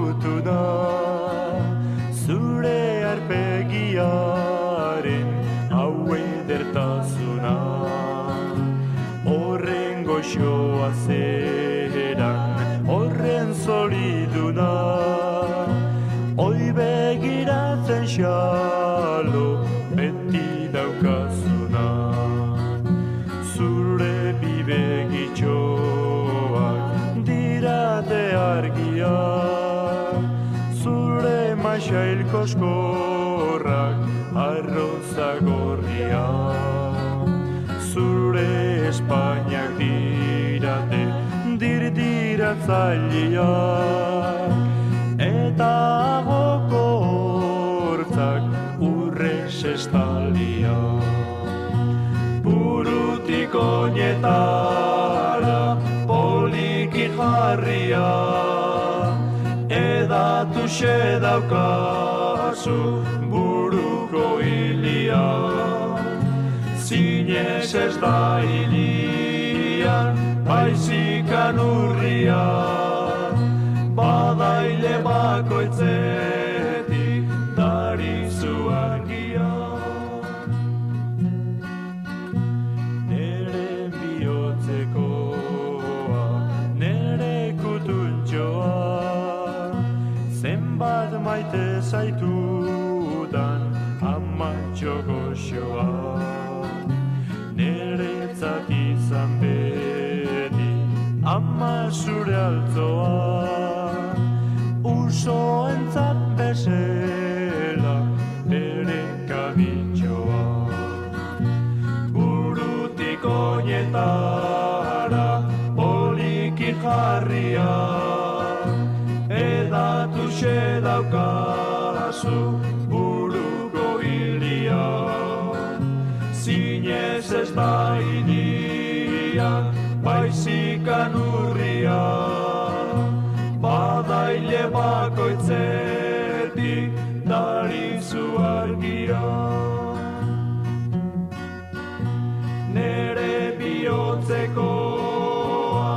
ezagutu da zure arpegiaren hau edertasuna. Horren goxoa zeran, horren soliduna, oi begiratzen xalo beti daukazuna. Zure bibegitxoak dirate argiak, zure maixail koskorrak arroza gorriak, zure Espainiak dirate dirdiratzailiak, eta agoko hortzak urrez estaliak. Burutik oinetara poliki jarria, edatu xedaukazu buruko hilia. Zinez ez da hilian, baizikan urria, badaile bakoitzetik darizu argia. Nere bihotzekoa, nere kutuntxoa, zenbat maite zaitudan amatxo goxoa. Neretzat izan beti ama zure altzoa, usoentzat bezela bere kabitxoa. Burutik oinetara poliki jarria, edatu xedaukazu buruko hilia. Zinez ez da hilia, baizikan urria, badaile bakoitzetik darizu argia. Nere bihotzekoa,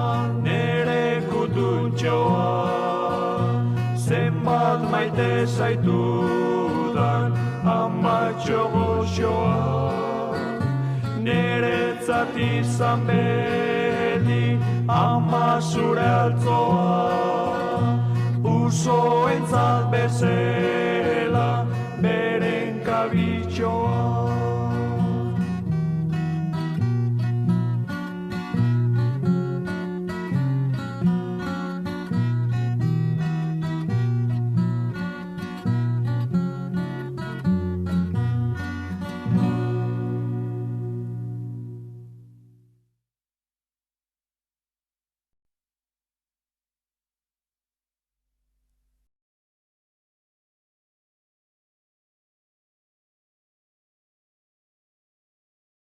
nere kutuntxoa, zenbat maite zaitudan amatxo goxoa. Neretzat izan beti ama zure altzoa, usoentzat bezela